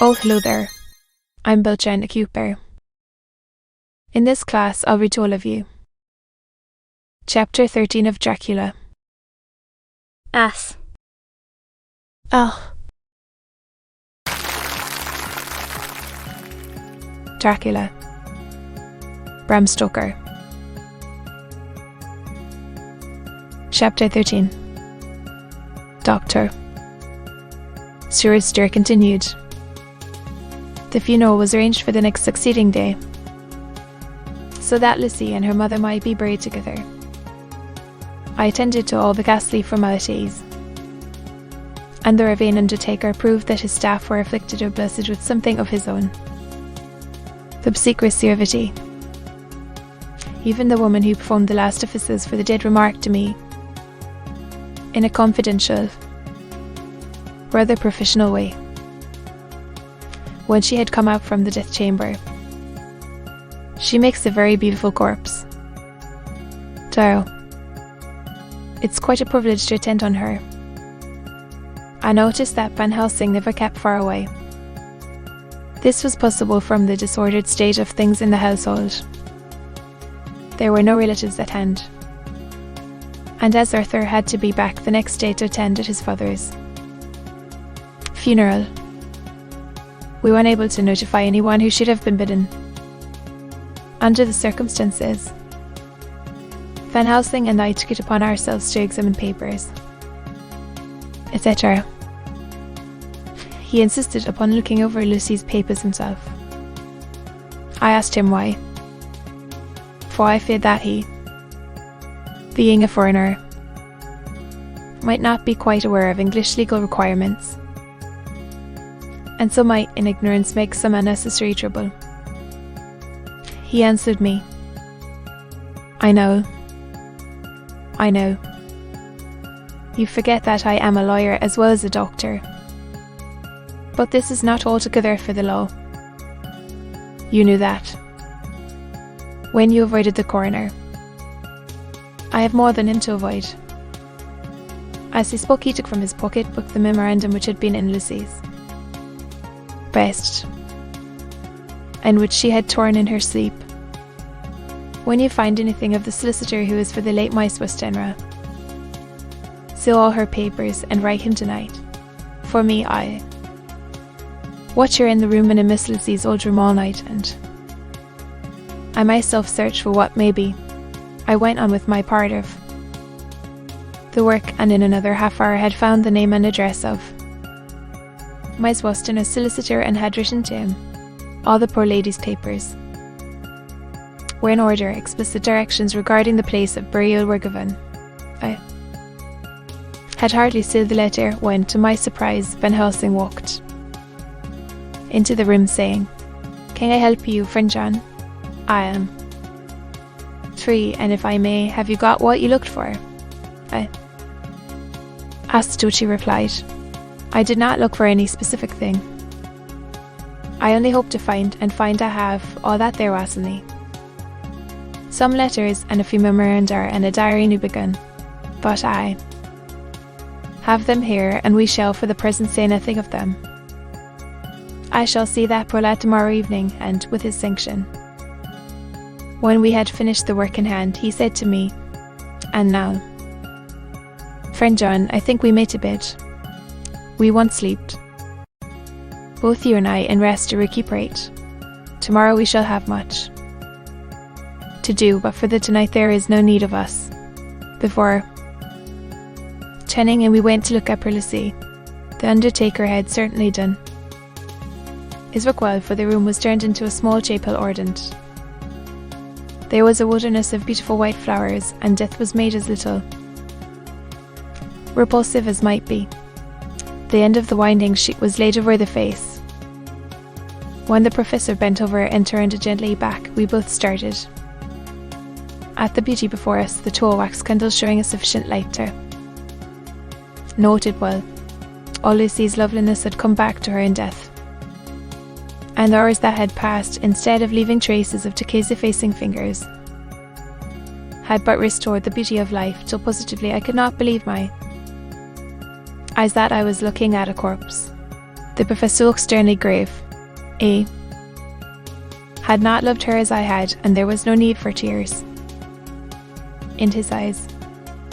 Oh, hello there. I'm Belchen Cooper. In this class, I'll read to all of you. Chapter 13 of Dracula. Ass. Oh. Dracula. Bram Stoker. Chapter 13. Doctor. Stuart's stir continued. The funeral was arranged for the next succeeding day, so that Lucy and her mother might be buried together. I attended to all the ghastly formalities, and the Ravine undertaker proved that his staff were afflicted or blessed with something of his own. The obsequiousity. Even the woman who performed the last offices for the dead remarked to me, in a confidential, rather professional way, when she had come out from the death chamber, "She makes a very beautiful corpse. Darrow, it's quite a privilege to attend on her." I noticed that Van Helsing never kept far away. This was possible from the disordered state of things in the household. There were no relatives at hand, and as Arthur had to be back the next day to attend at his father's funeral, we were unable to notify anyone who should have been bidden. Under the circumstances, Van Helsing and I took it upon ourselves to examine papers, etc. He insisted upon looking over Lucy's papers himself. I asked him why, for I feared that he, being a foreigner, might not be quite aware of English legal requirements, and so might in ignorance make some unnecessary trouble. He answered me, I know. You forget that I am a lawyer as well as a doctor. But this is not altogether for the law. You knew that when you avoided the coroner. I have more than him to avoid." As he spoke, he took from his pocket book the memorandum which had been in Lucy's breast, and which she had torn in her sleep. "When you find anything of the solicitor who is for the late Miss Westenra, seal all her papers and write him tonight. For me, I watch her in the room and in Miss Lucy's old room all night, and I myself search for what may be." I went on with my part of the work, and in another half hour had found the name and address of Miss Westenra's solicitor, and had written to him. All the poor lady's papers were in order, explicit directions regarding the place of burial were given. I had hardly sealed the letter when, to my surprise, Van Helsing walked into the room saying, "Can I help you, friend John? I am free, and if I may, have you got what you looked for?" I asked, to which he replied, "I did not look for any specific thing. I only hope to find I have all that there was in thee. Some letters and a few memoranda and a diary new begun, but I have them here, and we shall for the present say nothing of them. I shall see that poor lad tomorrow evening, and with his sanction." When we had finished the work in hand, he said to me, "And now, friend John, I think we may to bed. We want sleep, both you and I, and rest to recuperate. Tomorrow we shall have much to do, but for the tonight there is no need of us." Before turning, and we went to look up for Lucy. The undertaker had certainly done his work well, for the room was turned into a small chapel ordained. There was a wilderness of beautiful white flowers, and death was made as little repulsive as might be. The end of the winding sheet was laid over the face. When the professor bent over and turned gently back, we both started at the beauty before us, the tall wax candle showing a sufficient light to note it well. All Lucy's loveliness had come back to her in death, and the hours that had passed, instead of leaving traces of decay's effacing fingers, had but restored the beauty of life, till positively I could not believe my eyes that I was looking at a corpse. The professor looked sternly grave. A. Had not loved her as I had, and there was no need for tears in his eyes.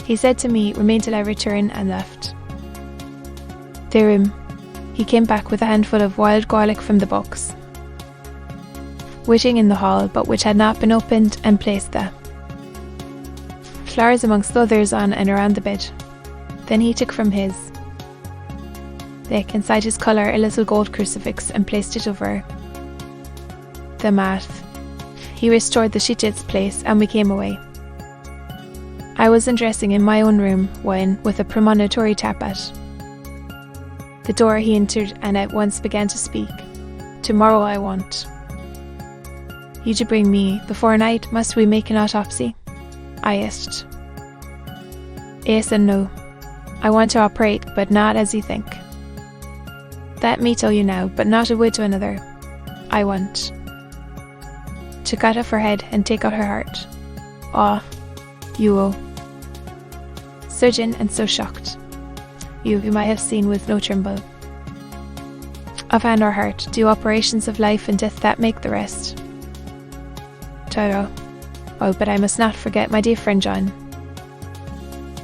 He said to me, remain till I return, and left the room. He came back with a handful of wild garlic from the box, waiting in the hall, but which had not been opened, and placed there. Flowers amongst others on and around the bed. Then he took from his neck inside his collar a little gold crucifix and placed it over the mat. He restored the sheet to its place, and we came away. I was undressing in my own room when, with a premonitory tap at the door, he entered and at once began to speak. Tomorrow I want you to bring me. Before night, must we make an autopsy? I asked. Yes and no. I want to operate, but not as you think. That me tell you now, but not a word to another. I want to cut off her head and take out her heart. Ah, you will. Surgeon, and so shocked. You, whom I have seen with no tremble of hand or heart, do operations of life and death that make the rest. Tara. Oh, but I must not forget my dear friend John.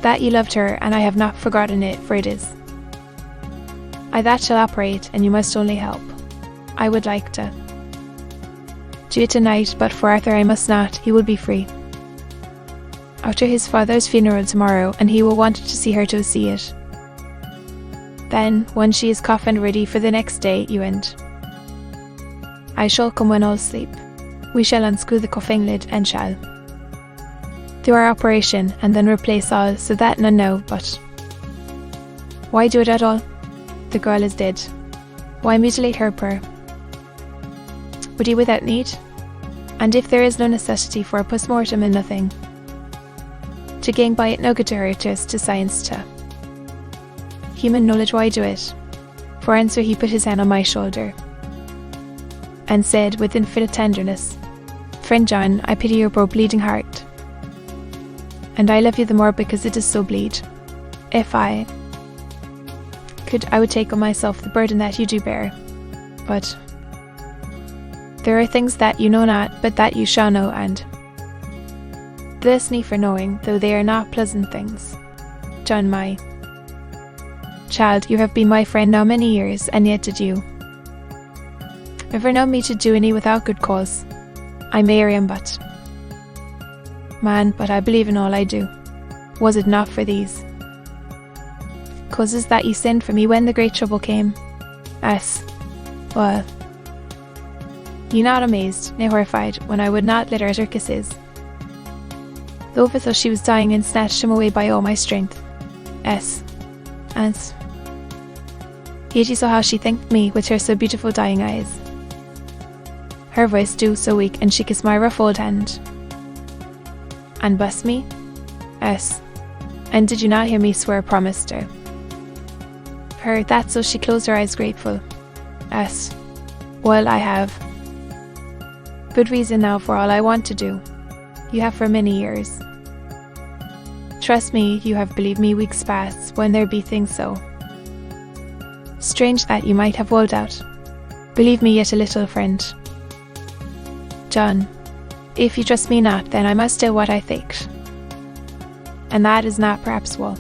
That you loved her, and I have not forgotten it, for it is I that shall operate, and you must only help. I would like to do it tonight, but for Arthur I must not. He will be free after his father's funeral tomorrow, and he will want to see her to see it. Then, when she is coffined ready for the next day, you and I shall come when all sleep. We shall unscrew the coffin lid and shall do our operation, and then replace all, so that none know. But why do it at all? The girl is dead. Why mutilate her poor body without need? And if there is no necessity for a post-mortem and nothing to gain by it, no good to her, just to science, to human knowledge, why do it? For answer he put his hand on my shoulder and said with infinite tenderness, Friend John, I pity your poor bleeding heart, and I love you the more because it does so bleed. If I could, I would take on myself the burden that you do bear. But there are things that you know not, but that you shall know, and this need for knowing, though they are not pleasant things. John, my child, you have been my friend now many years, and yet did you ever know me to do any without good cause? I am but man, but I believe in all I do. Was it not for these causes that you sent for me when the great trouble came? Yes. Well, you not amazed, nay horrified, when I would not let her at her kisses, though for thought she was dying, and snatched him away by all my strength. Yes. And yet you saw how she thanked me with her so beautiful dying eyes. Her voice too so weak, and she kissed my rough old hand. And blessed me? Yes. And did you not hear me swear a promise to her that so she closed her eyes grateful? Yes. Well, I have good reason now for all I want to do. You have for many years. Trust me, you have believed me weeks past, when there be things so strange that you might have rolled out. Believe me yet a little, friend John. If you trust me not, then I must do what I think, and that is not perhaps well.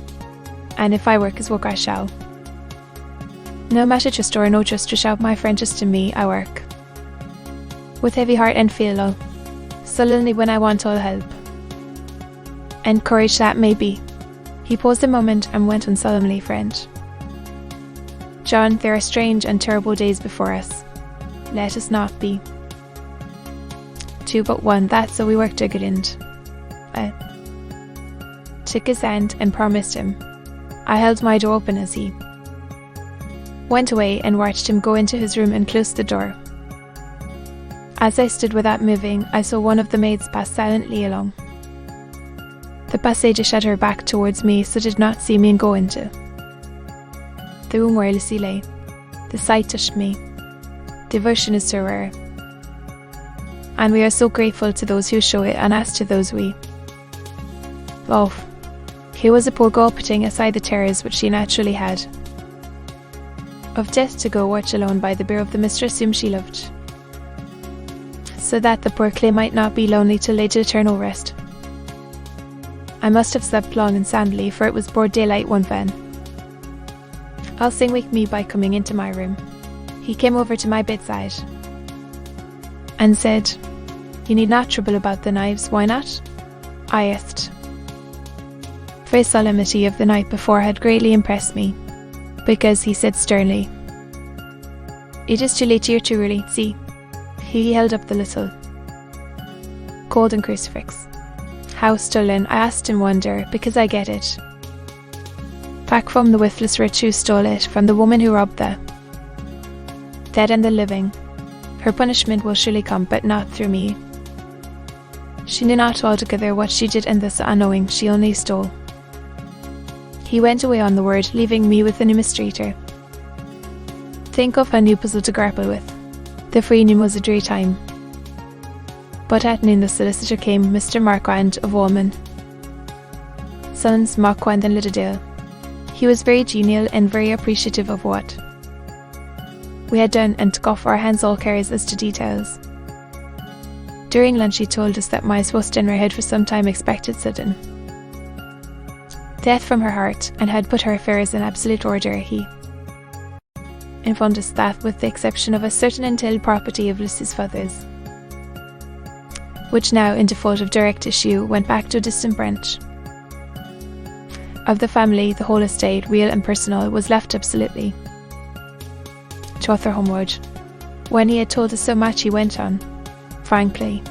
And if I work as work I shall. No matter trust or no trust, shall my friend trust in me, I work with heavy heart and feel low, sullenly when I want all help and courage that may be. He paused a moment and went on solemnly, Friend John, there are strange and terrible days before us. Let us not be two but one, that so we worked a good end. I took his hand and promised him. I held my door open as he went away, and watched him go into his room and close the door. As I stood without moving, I saw one of the maids pass silently along the passage and shut her back towards me, so did not see me and go into the room where Lucy lay. The sight touched me. Devotion is so rare, and we are so grateful to those who show it, and as to those we love. Here was a poor girl putting aside the terrors which she naturally had of death to go watch alone by the bier of the mistress whom she loved, so that the poor clay might not be lonely till they did eternal rest. I must have slept long and soundly, for it was broad daylight one ven. Alsing waked me by coming into my room. He came over to my bedside and said, "You need not trouble about the knives, why not?" I asked. The very solemnity of the night before had greatly impressed me, because he said sternly, "It is too late, you're too early, see." He held up the little golden crucifix. How stolen, I asked in wonder, because I get it. Back from the witless rich who stole it, from the woman who robbed the dead and the living. Her punishment will surely come, but not through me. She knew not altogether what she did, and thus unknowing she only stole. He went away on the word, leaving me with the new mistreater. Think of a new puzzle to grapple with. The forenoon was a dreary time. But at noon the solicitor came, Mr. Marquand of Walman, sons Marquand and Littledale. He was very genial and very appreciative of what we had done, and took off our hands all cares as to details. During lunch he told us that my spouse dinner had for some time expected sudden death from her heart, and had put her affairs in absolute order. He informed us that, with the exception of a certain entailed property of Lucy's father's, which now, in default of direct issue, went back to a distant branch of the family, the whole estate, real and personal, was left absolutely to Arthur Homewood. When he had told us so much, he went on, frankly,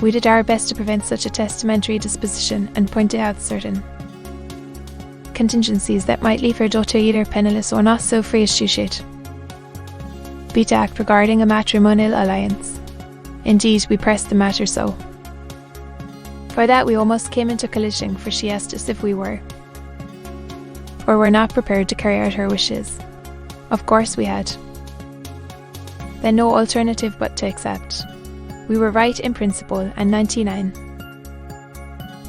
"We did our best to prevent such a testamentary disposition, and pointed out certain contingencies that might leave her daughter either penniless or not so free as she should be to act regarding a matrimonial alliance. Indeed, we pressed the matter so for that we almost came into collision, for she asked us if we were or were not prepared to carry out her wishes. Of course we had. Then no alternative but to accept. We were right in principle, and 99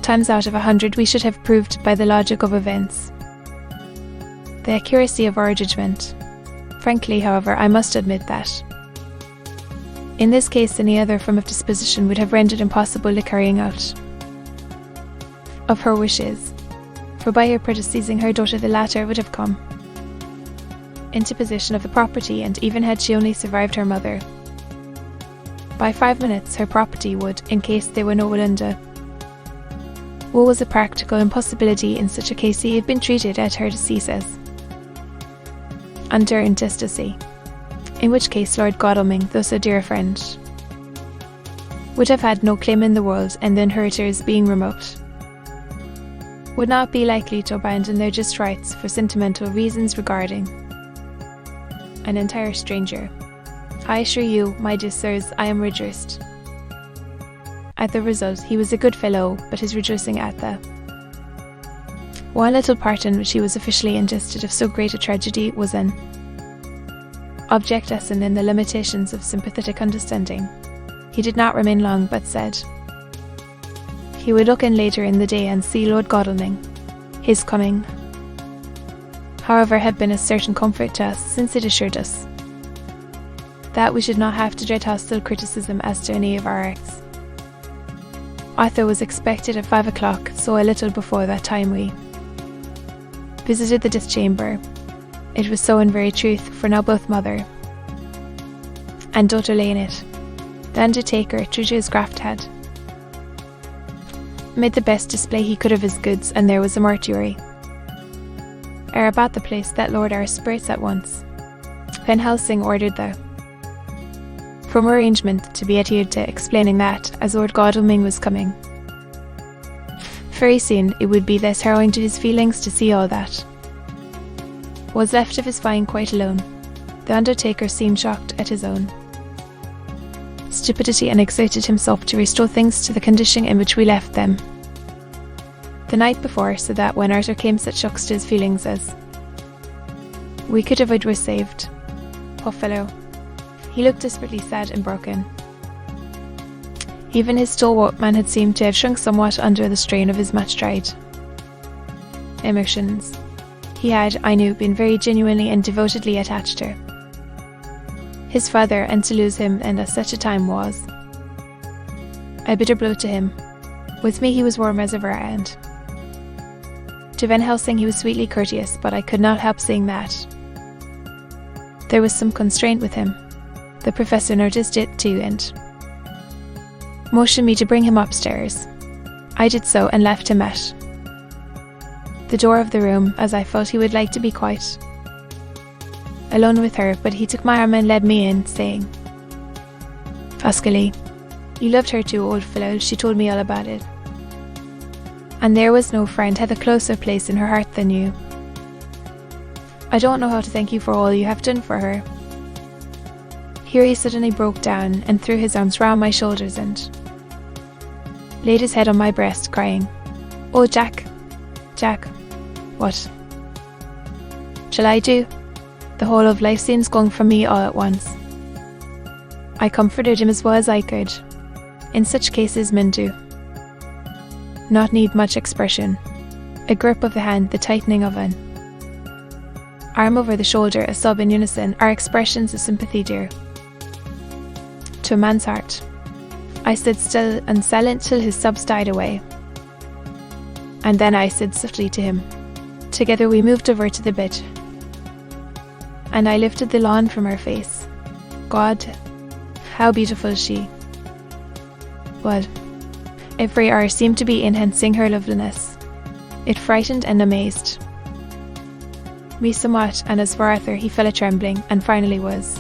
times out of 100 we should have proved by the logic of events the accuracy of our judgment. Frankly, however, I must admit that in this case any other form of disposition would have rendered impossible the carrying out of her wishes, for by her predeceasing her daughter the latter would have come into possession of the property, and even had she only survived her mother, by 5 minutes her property would, in case they were no Willinda. What was a practical impossibility in such a case he had been treated at her decease as under intestacy, in which case Lord Godalming, though so dear a friend, would have had no claim in the world, and the inheritors, being remote, would not be likely to abandon their just rights for sentimental reasons regarding an entire stranger. I assure you, my dear sirs, I am rejoiced at the result. He was a good fellow, but his rejoicing at the one little part in which he was officially invested of so great a tragedy was an object lesson in the limitations of sympathetic understanding. He did not remain long, but said he would look in later in the day and see Lord Godalming. His coming, however, had been a certain comfort to us, since it assured us that we should not have to dread hostile criticism as to any of our acts. Arthur was expected at 5 o'clock, so a little before that time we visited the death chamber. It was so in very truth, for now both mother and daughter lay in it. The undertaker, true to his graft, had made the best display he could of his goods, and there was a mortuary about the place that lowered our spirits at once. Van Helsing ordered the former arrangement to be adhered to, explaining that, as Lord Godalming was coming very soon, it would be less harrowing to his feelings to see all that was left of his fine quite alone. The undertaker seemed shocked at his own stupidity, and exerted himself to restore things to the condition in which we left them the night before, so that when Arthur came such shocks to his feelings as we could avoid were saved. Poor fellow, he looked desperately sad and broken. Even his stalwart man had seemed to have shrunk somewhat under the strain of his much-tried emotions. He had, I knew, been very genuinely and devotedly attached to her. His father, and to lose him, and at such a time, was a bitter blow to him. With me he was warm as ever, and to Van Helsing he was sweetly courteous, but I could not help seeing that there was some constraint with him. The professor noticed it too, and motioned me to bring him upstairs. I did so, and left him at the door of the room, as I felt he would like to be quite alone with her, but he took my arm and led me in, saying, "Pascalie, you loved her too, old fellow. She told me all about it. And there was no friend had a closer place in her heart than you. I don't know how to thank you for all you have done for her." Here he suddenly broke down and threw his arms round my shoulders and laid his head on my breast, crying, "Oh, Jack, Jack, what shall I do? The whole of life seems going from me all at once." I comforted him as well as I could. In such cases men do not need much expression. A grip of the hand, the tightening of an arm over the shoulder, a sob in unison, are expressions of sympathy dear to a man's heart. I stood still and silent till his sobs died away, and then I said softly to him. Together we moved over to the bed, and I lifted the lawn from her face. God, how beautiful she was. Every hour seemed to be enhancing her loveliness. It frightened and amazed me somewhat, and as for Arthur, he fell a trembling, and finally was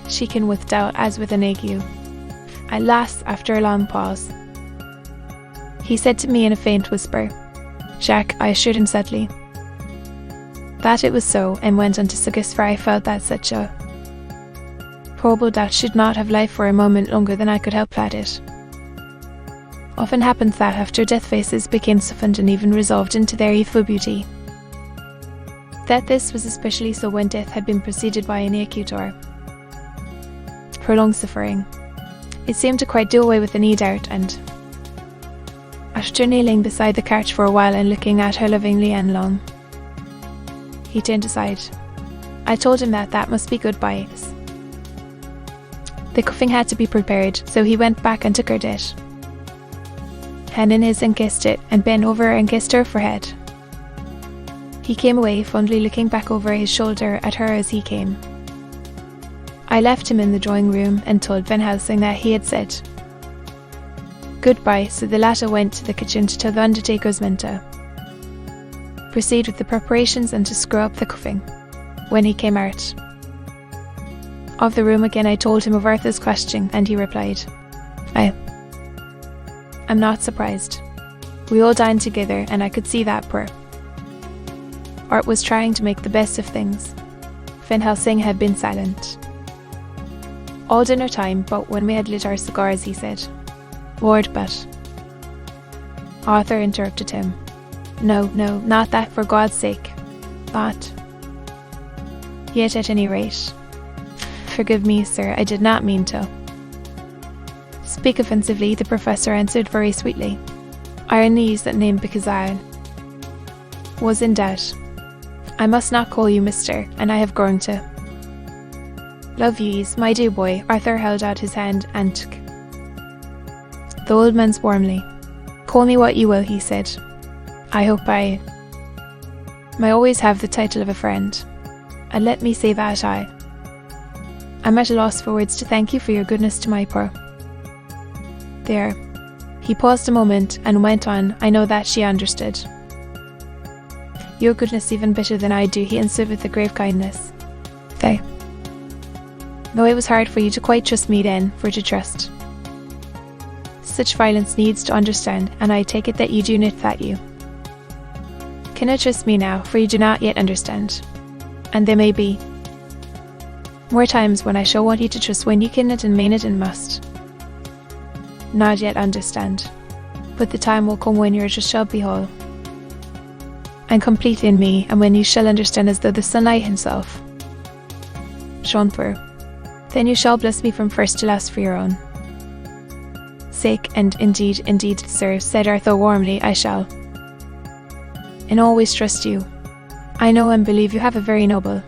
shaken with doubt as with an ague. At last, after a long pause, he said to me in a faint whisper, "Jacques," I assured him sadly that it was so, and went on to suggest, for I felt that such a probable doubt should not have life for a moment longer than I could help at it. Often happens that after death faces became softened and even resolved into their youthful beauty. That this was especially so when death had been preceded by an acute or prolonged suffering. It seemed to quite do away with any doubt, and after kneeling beside the couch for a while and looking at her lovingly and long, he turned aside. I told him that must be goodbye. The cuffing had to be prepared, so he went back and took her debt, hand in his, and kissed it, and bent over and kissed her forehead. He came away, fondly looking back over his shoulder at her as he came. I left him in the drawing room and told Van Helsing that he had said goodbye, so the latter went to the kitchen to tell the undertaker's men to proceed with the preparations and to screw up the cuffing. When he came out of the room again, I told him of Arthur's question, and he replied, I'm not surprised. We all dined together, and I could see that poor Art was trying to make the best of things. Van Helsing had been silent all dinner time, but when we had lit our cigars, he said, "Lord, but..." Arthur interrupted him. No, not that, for God's sake. But yet, at any rate, forgive me, sir, I did not mean to speak offensively, the professor answered very sweetly. I only used that name because I was in doubt. I must not call you Mr., and I have grown to love you, my dear boy. Arthur held out his hand and took the old man's warmly. Call me what you will, he said. I hope I may always have the title of a friend, and let me say that I'm at a loss for words to thank you for your goodness to my poor. There. He paused a moment and went on. I know that she understood your goodness even better than I do, he answered with a grave kindness. Though it was hard for you to quite trust me then, for to trust such violence needs to understand, and I take it that you do not, that you cannot trust me now, for you do not yet understand. And there may be more times when I shall want you to trust, when you cannot and may not and must not yet understand. But the time will come when your trust shall be whole and complete in me, and when you shall understand as though the sunlight himself shone through. Then you shall bless me from first to last for your own sake, and indeed, sir, said Arthur warmly, I shall and always trust you. I know and believe you have a very noble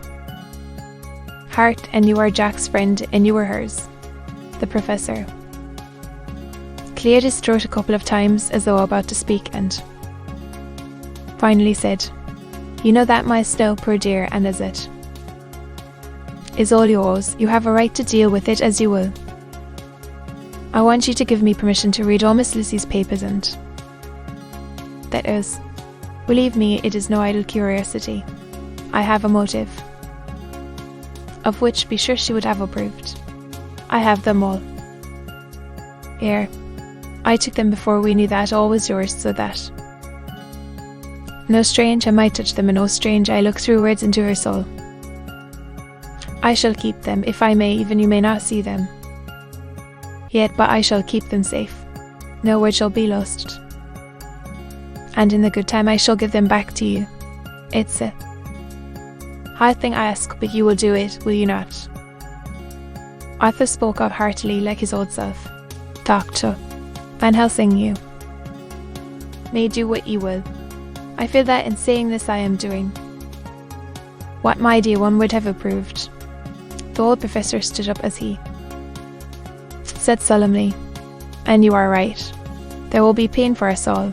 heart, and you are Jack's friend, and you are hers. The Professor cleared his throat a couple of times as though about to speak, and finally said, "You know that my snow, poor dear, and as it is all yours, you have a right to deal with it as you will. I want you to give me permission to read all Miss Lucy's papers, and that is, believe me, it is no idle curiosity. I have a motive, of which be sure she would have approved. I have them all. Ere I took them before we knew that all was yours, so that no strange I might touch them, and no strange I look through words into her soul. I shall keep them, if I may, even you may not see them. Yet but I shall keep them safe. No word shall be lost. And in the good time I shall give them back to you. It's a hard thing I ask, but you will do it, will you not?" Arthur spoke up heartily like his old self. "Doctor Van Helsing, you may do what you will. I feel that in saying this I am doing what my dear one would have approved." The old professor stood up as he said solemnly, "And you are right. There will be pain for us all.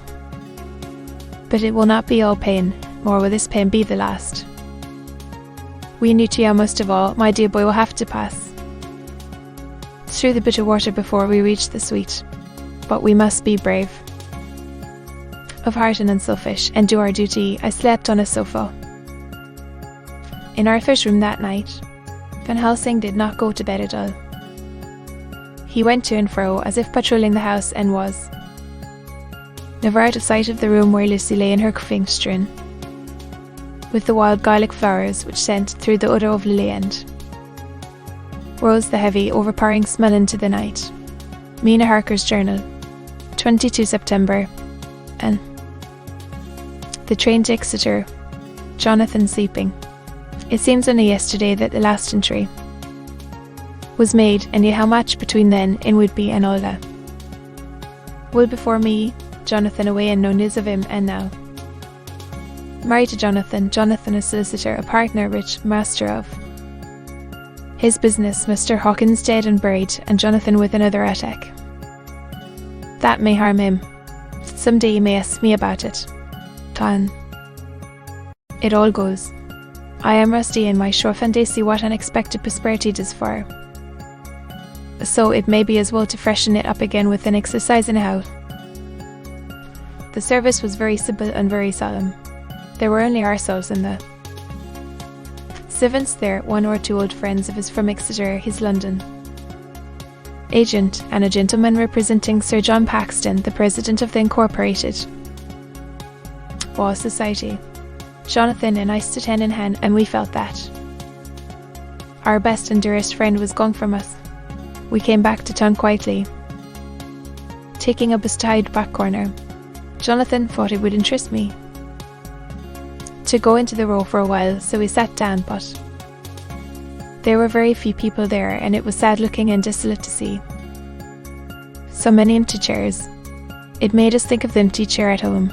But it will not be all pain, nor will this pain be the last. We knew Tia most of all, my dear boy, will have to pass through the bitter water before we reach the sweet. But we must be brave of heart and unselfish, and do our duty." I slept on a sofa in Arthur's room that night. Van Helsing did not go to bed at all. He went to and fro, as if patrolling the house, and was never out of sight of the room where Lucy lay in her coffin strewn with the wild garlic flowers, which sent through the odour of lily, and rose the heavy, overpowering smell into the night. Mina Harker's journal, 22 September, and the train to Exeter, Jonathan sleeping. It seems only yesterday that the last entry was made, and yet how much between then in Whitby and all that. Well, before me, Jonathan away and no news of him, and now married to Jonathan a solicitor, a partner, rich, master of his business, Mr. Hawkins dead and buried, and Jonathan with another attack. That may harm him. Some day you may ask me about it. Tan. It all goes. I am rusty in my shore, and they see what unexpected prosperity does for. So it may be as well to freshen it up again with an exercise in how. The service was very simple and very solemn. There were only ourselves and the servants there, one or two old friends of his from Exeter, his London agent, and a gentleman representing Sir John Paxton, the president of the Incorporated Law Society. Jonathan and I stood hand in hand, and we felt that our best and dearest friend was gone from us. We came back to town quietly, taking a beside back corner. Jonathan thought it would interest me to go into the Row for a while, so we sat down, but there were very few people there, and it was sad looking and desolate to see so many empty chairs. It made us think of the empty chair at home.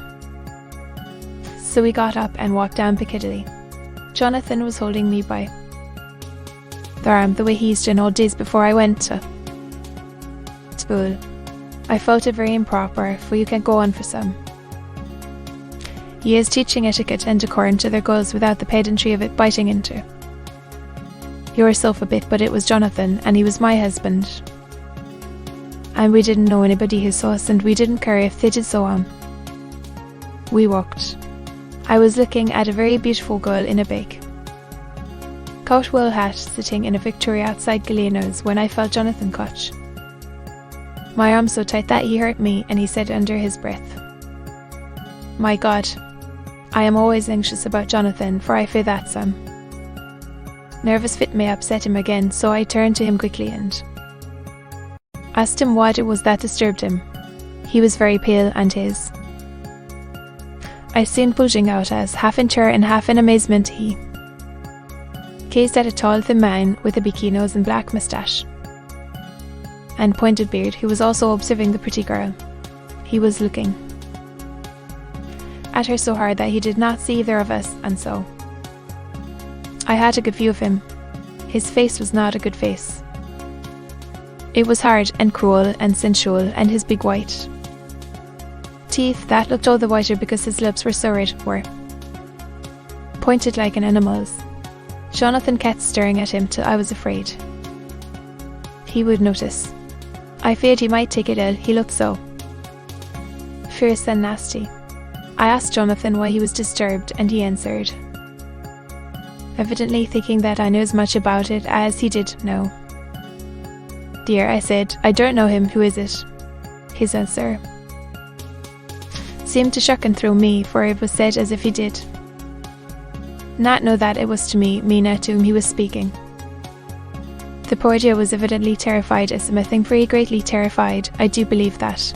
So we got up and walked down Piccadilly. Jonathan was holding me by the arm, the way he used in old days before I went to school. I felt it very improper, for you can go on for some years teaching etiquette and decorum to their girls without the pedantry of it biting into yourself a bit. But it was Jonathan, and he was my husband, and we didn't know anybody who saw us, and we didn't care if they did so on. We walked. I was looking at a very beautiful girl in a big coat-wool hat sitting in a victory outside Galeno's when I felt Jonathan clutch my arm so tight that he hurt me, and he said under his breath, "My God, I am always anxious about Jonathan, for I fear that some nervous fit may upset him again." So I turned to him quickly and asked him what it was that disturbed him. He was very pale, and his eyes seemed bulging out as, half in terror and half in amazement, he gazed at a tall, thin man with a beaky nose and black moustache and pointed beard, who was also observing the pretty girl. He was looking at her so hard that he did not see either of us, and so I had a good view of him. His face was not a good face. It was hard and cruel and sensual, and his big white teeth that looked all the whiter because his lips were so red were pointed like an animal's. Jonathan kept staring at him till I was afraid he would notice. I feared he might take it ill, he looked so fierce and nasty. I asked Jonathan why he was disturbed, and he answered, evidently thinking that I knew as much about it as he did know. Dear, I said, I don't know him, who is it? His answer seemed to shock and throw me, for it was said as if he did not know that it was to me, Mina, to whom he was speaking. The poor dear was evidently terrified as something very greatly terrified, I do believe that.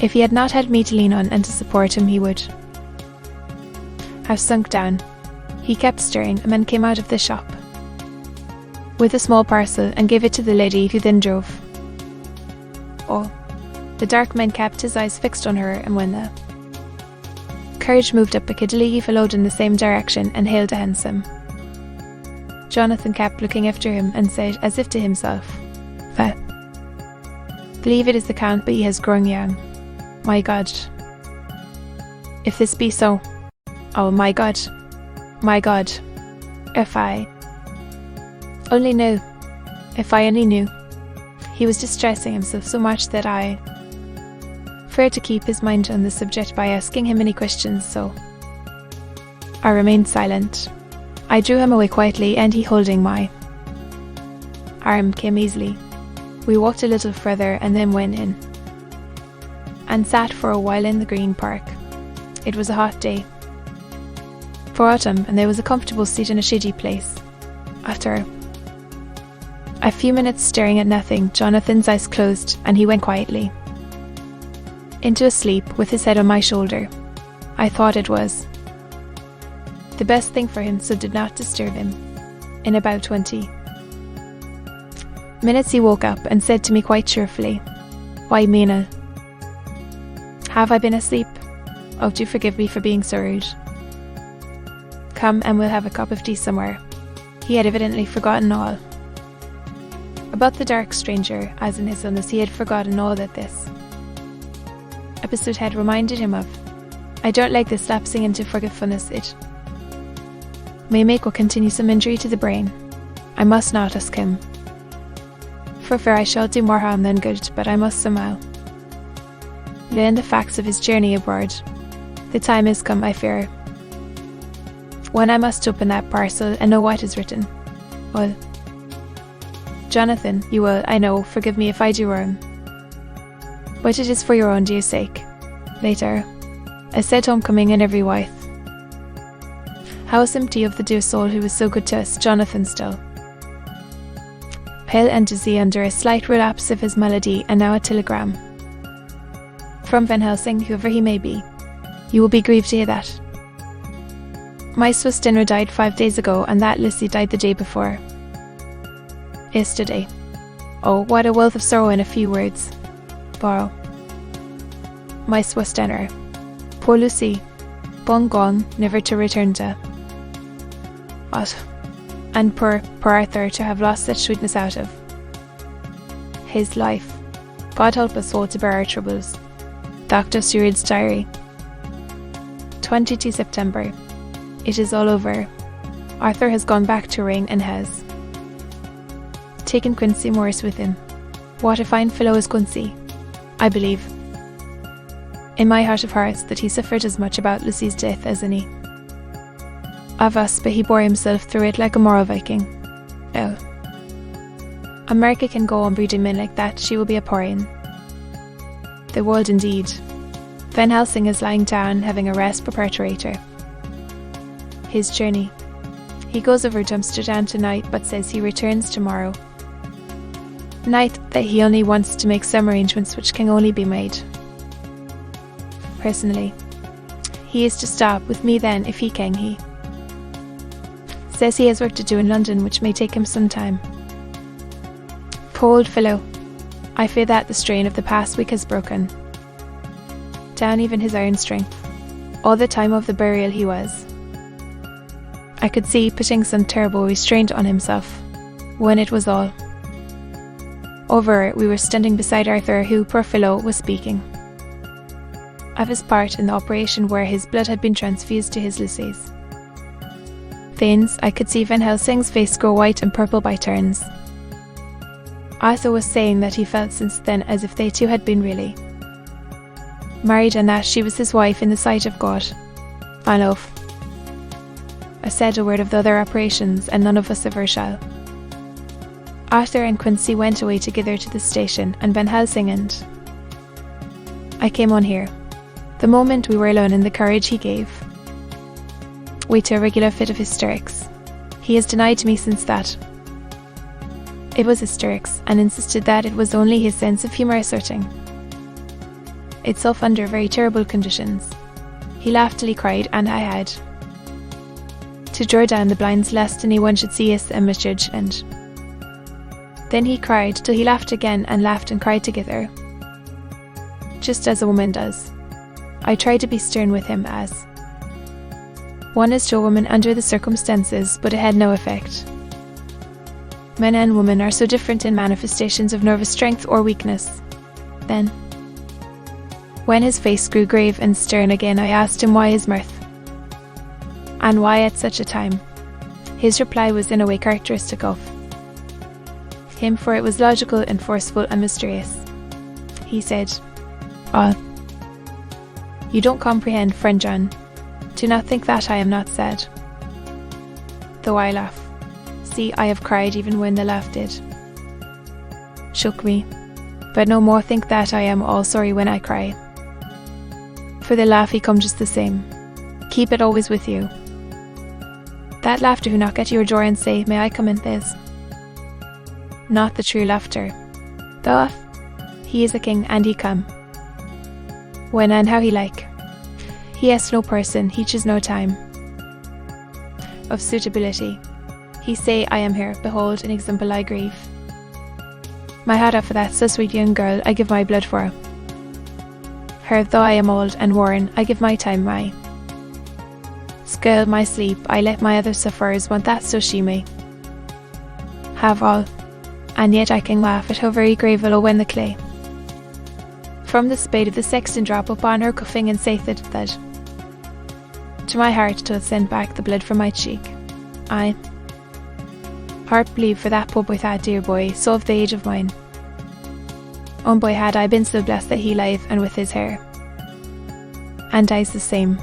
If he had not had me to lean on and to support him, he would have sunk down. He kept stirring, and then came out of the shop with a small parcel and gave it to the lady, who then drove. Oh, the dark man kept his eyes fixed on her, and when the carriage moved up Piccadilly, he followed in the same direction and hailed a hansom. Jonathan kept looking after him and said, as if to himself, I believe it is the Count, but he has grown young. My God, if this be so, oh my God, if I only knew, if I only knew. He was distressing himself so much that I feared to keep his mind on the subject by asking him any questions, so I remained silent. I drew him away quietly, and he, holding my arm, came easily. We walked a little further and then went in and sat for a while in the Green Park. It was a hot day for autumn, and there was a comfortable seat in a shady place. After a few minutes staring at nothing, Jonathan's eyes closed, and he went quietly into a sleep with his head on my shoulder. I thought it was the best thing for him, so did not disturb him. In about 20 minutes he woke up and said to me quite cheerfully, Why, Mina, have I been asleep? Oh, do forgive me for being so rude. Come and we'll have a cup of tea somewhere. He had evidently forgotten all about the dark stranger, as in his illness he had forgotten all that this episode had reminded him of. I don't like this lapsing into forgetfulness. It may make or continue some injury to the brain. I must not ask him, for fear I shall do more harm than good, but I must somehow learn the facts of his journey abroad. The time is come, I fear, when I must open that parcel and know what is written. Well, Jonathan, you will, I know, forgive me if I do wrong, but it is for your own dear sake. Later, a sad homecoming in every wife. House empty of the dear soul who was so good to us, Jonathan still pale and dizzy under a slight relapse of his malady, and now a telegram from Van Helsing, whoever he may be. You will be grieved to hear that my Swiss dinner died 5 days ago, and that Lissy died the day before yesterday. Oh, what a wealth of sorrow in a few words. Borrow my Swiss dinner. Poor Lucy, bon gone, never to return to. What? And poor Arthur, to have lost such sweetness out of his life. God help us all to bear our troubles. Dr. Seward's diary. 22 September. It is all over. Arthur has gone back to Ring and has taken Quincy Morris with him. What a fine fellow is Quincy. I believe, in my heart of hearts, that he suffered as much about Lucy's death as any of us, but he bore himself through it like a moral Viking. Oh, America can go on breeding men like that, she will be a parian. The world indeed. Van Helsing is lying down, having a rest preparator. His journey. He goes over to Amsterdam tonight, but says he returns tomorrow night, that he only wants to make some arrangements which can only be made personally. He is to stop with me then, if he can. He says he has work to do in London, which may take him some time. Poor old fellow. I fear that the strain of the past week has broken down even his iron strength. All the time of the burial he was. I could see putting some terrible restraint on himself. When it was all over, we were standing beside Arthur, who, poor fellow, was speaking of his part in the operation where his blood had been transfused to his Lucy's veins. I could see Van Helsing's face grow white and purple by turns. Arthur was saying that he felt since then as if they two had been really married, and that she was his wife in the sight of God. Aloud. I said a word of the other operations, and none of us ever shall. Arthur and Quincy went away together to the station, and Van Helsing and I came on here. The moment we were alone, in the courage he gave way to a regular fit of hysterics. He has denied to me since that it was hysterics, and insisted that it was only his sense of humour asserting itself under very terrible conditions. He laughed till he cried, and I had to draw down the blinds lest anyone should see us and misjudge, and then he cried till he laughed again, and laughed and cried together, just as a woman does. I tried to be stern with him, as one is to a woman under the circumstances, but it had no effect. Men and women are so different in manifestations of nervous strength or weakness. Then, when his face grew grave and stern again, I asked him why his mirth, and why at such a time. His reply was in a way characteristic of him, for it was logical and forceful and mysterious. He said, "Ah, you don't comprehend, friend John. Do not think that I am not sad, though I laugh. See, I have cried even when the laugh did shook me, but no more think that I am all sorry when I cry. For the laugh he come just the same. Keep it always with you. That laughter who knock at your door and say, 'May I come in?' This not the true laughter. Though he is a king, and he come when and how he like. He has no person, he choose no time of suitability. He say, 'I am here, behold an example I grieve. My heart out for that so sweet young girl, I give my blood for her, though I am old and worn, I give my time, my skill, my sleep, I let my other sufferers want that so she may have all, and yet I can laugh at her very grave willow when the clay from the spade of the sexton drop upon her cuffing, and saith it that to my heart till send back the blood from my cheek. I heart bleed for that poor boy, that dear boy, so of the age of mine own boy, had I been so blessed that he live, and with his hair and eyes the same.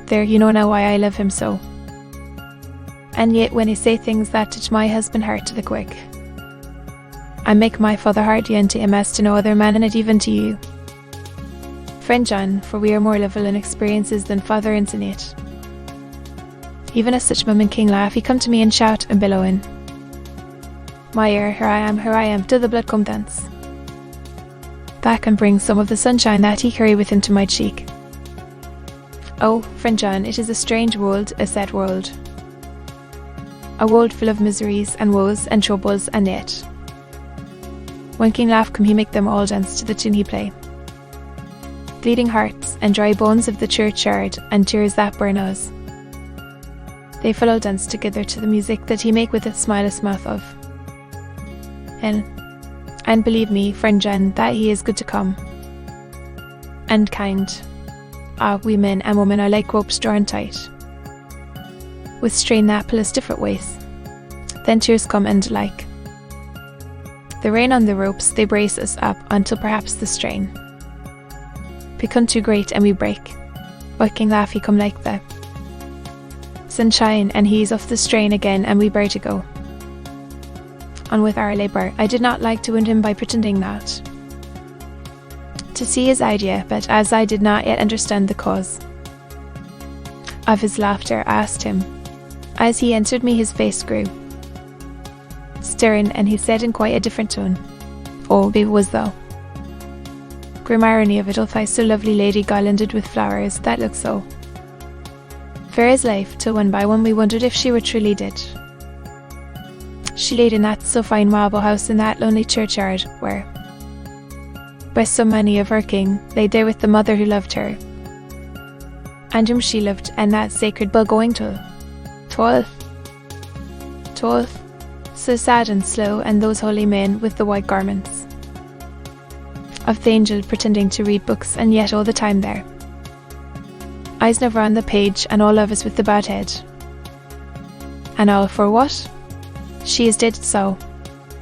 There, you know now why I love him so. And yet when I say things that touch my husband heart to the quick, I make my father hearty unto him as to no other man, and it even to you, friend John, for we are more level in experiences than father into it. Even as such moment king laugh, he come to me and shout and bellow in my ear, here I am, till the blood come thence back, and bring some of the sunshine that he carry with him to my cheek. Oh, friend John, it is a strange world, a sad world, a world full of miseries and woes and troubles, and yet when King Laugh come, he make them all dance to the tune he play. Bleeding hearts and dry bones of the churchyard, and tears that burn us, they follow dance together to the music that he make with a smileless mouth of. And believe me, friend John, that he is good to come, and kind. Ah, we men and women are like ropes drawn tight, with strain that pull us different ways. Then tears come, and like the rain on the ropes, they brace us up until perhaps the strain become too great and we break. But King Laugh, he come like the sunshine, and he's off the strain again, and we bear to go on with our labour. I did not like to wound him by pretending not to see his idea, but as I did not yet understand the cause of his laughter, I asked him. As he answered me, his face grew stern, and he said in quite a different tone, "Oh, it was thou. Grim irony of it, doth I so lovely lady garlanded with flowers, that looked so fair as life, till one by one we wondered if she were truly dead. She laid in that so fine marble house in that lonely churchyard, where so many of our king laid there with the mother who loved her, and whom she loved, and that sacred bell going toll, toll, toll, so sad and slow, and those holy men with the white garments, of the angel pretending to read books, and yet all the time there, eyes never on the page, and all of us with the bowed head. And all for what? She is dead, so,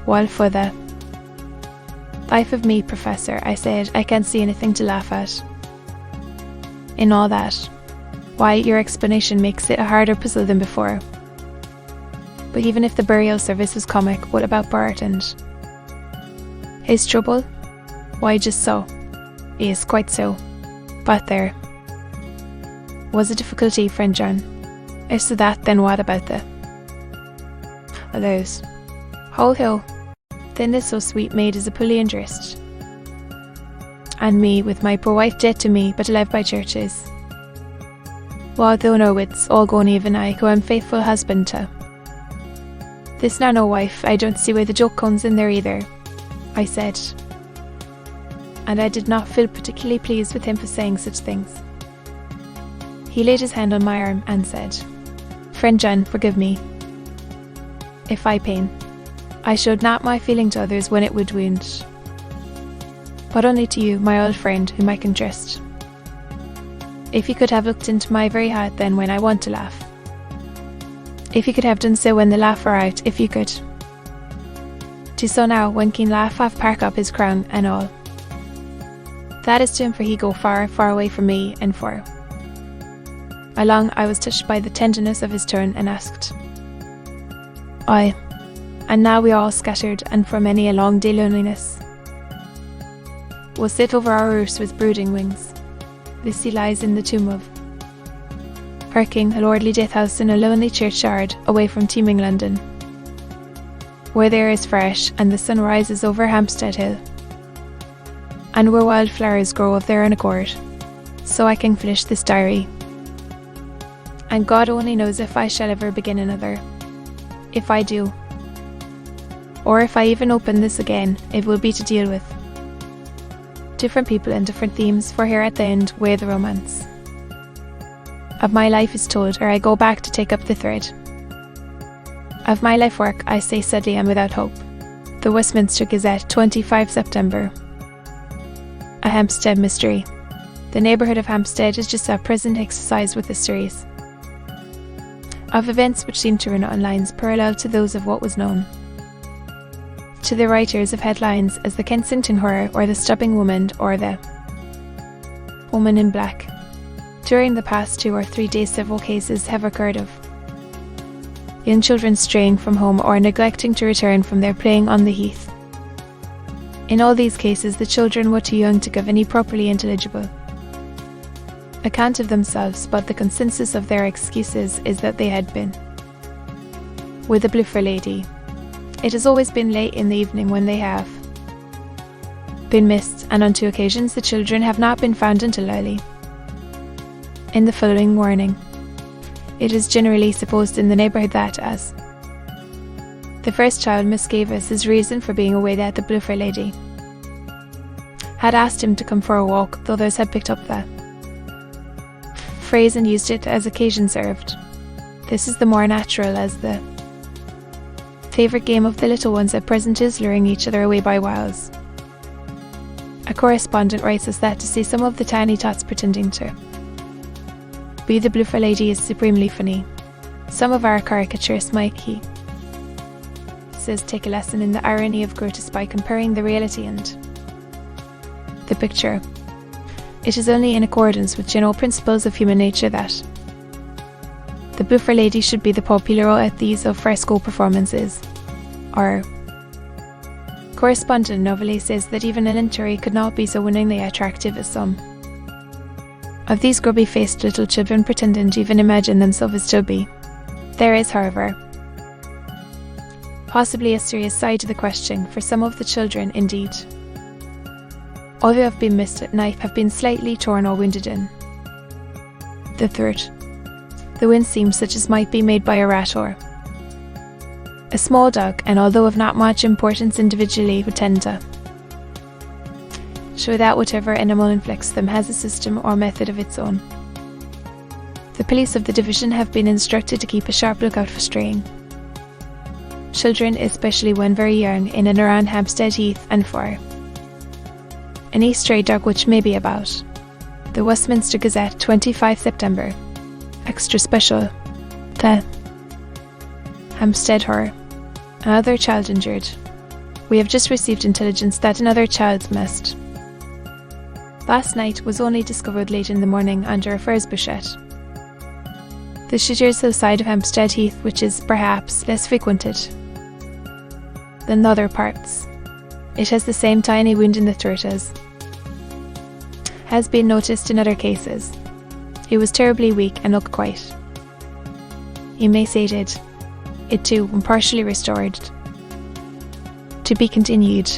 while for the life of me, Professor, I said, I can't see anything to laugh at in all that. Why, your explanation makes it a harder puzzle than before. But even if the burial service was comic, what about Bart and his trouble? Why, just so. Yes, quite so. But there was a difficulty, friend John. If so that, then what about the others? Whole hill. Then this so sweet maid is a pulley and dressed. And me, with my poor wife dead to me, but alive by churches. Well, though no wits, all gone even I, who am faithful husband to this now no wife, I don't see where the joke comes in there either, I said. And I did not feel particularly pleased with him for saying such things. He laid his hand on my arm and said, Friend John, forgive me if I pain. I showed not my feeling to others when it would wound, but only to you, my old friend, whom I can trust. If you could have looked into my very heart then when I want to laugh, if you could have done so when the laugh were out, if you could do so now when keen laugh have park up his crown and all. That is to him, for he go far, far away from me, and for along I was touched by the tenderness of his tone and asked, Aye, and now we are all scattered, and for many a long day loneliness will sit over our roofs with brooding wings. This he lies in the tomb of Harking, a lordly death house in a lonely churchyard away from teeming London, where the air is fresh and the sun rises over Hampstead Hill, and where wildflowers grow of their own accord. So I can finish this diary, and God only knows if I shall ever begin another. If I do, or if I even open this again, it will be to deal with different people and different themes, for here at the end where the romance of my life is told, or I go back to take up the thread of my life work, I say sadly and without hope. The Westminster Gazette, 25 September. A Hampstead mystery. The neighbourhood of Hampstead is just at present exercised with a series of events which seem to run on lines parallel to those of what was known to the writers of headlines as the Kensington Horror, or the Stubbing Woman, or the Woman in Black. During the past 2 or 3 days, several cases have occurred of young children straying from home or neglecting to return from their playing on the heath. In all these cases, the children were too young to give any properly intelligible account of themselves, but the consensus of their excuses is that they had been with the Bluffer lady. It has always been late in the evening when they have been missed, and on 2 occasions the children have not been found until early in the following morning. It is generally supposed in the neighbourhood that, as the first child misgave us his reason for being away, that the Bluffer lady had asked him to come for a walk, the others had picked up that phrase and used it as occasion served. This is the more natural, as the favourite game of the little ones at present is luring each other away by whiles. A correspondent writes us that to see some of the tiny tots pretending to be the Bluffer lady is supremely funny. Some of our caricaturists might, he says, take a lesson in the irony of Grotus by comparing the reality and the picture. It is only in accordance with general principles of human nature that the Bluffer lady should be the popular at these al fresco performances. Our correspondent novelty says that even a Linturi could not be so winningly attractive as some of these grubby-faced little children pretending to even imagine themselves to be. There is, however, possibly a serious side to the question, for some of the children, indeed, all who have been missed at night, have been slightly torn or wounded in the throat. The wound seems such as might be made by a rat or a small dog, and although of not much importance individually, would tend to show that whatever animal inflicts them has a system or method of its own. The police of the division have been instructed to keep a sharp lookout for straying children, especially when very young, in and around Hampstead Heath and for any stray dog which may be about. The Westminster Gazette, 25 September. Extra special. The Hampstead Horror. Another child injured. We have just received intelligence that another child missed. Last night was only discovered late in the morning under a furze bushette. The shooters the side of Hampstead Heath, which is perhaps less frequented than the other parts. It has the same tiny wound in the throat as has been noticed in other cases. He was terribly weak and looked quite emaciated. It too, when partially restored. To be continued.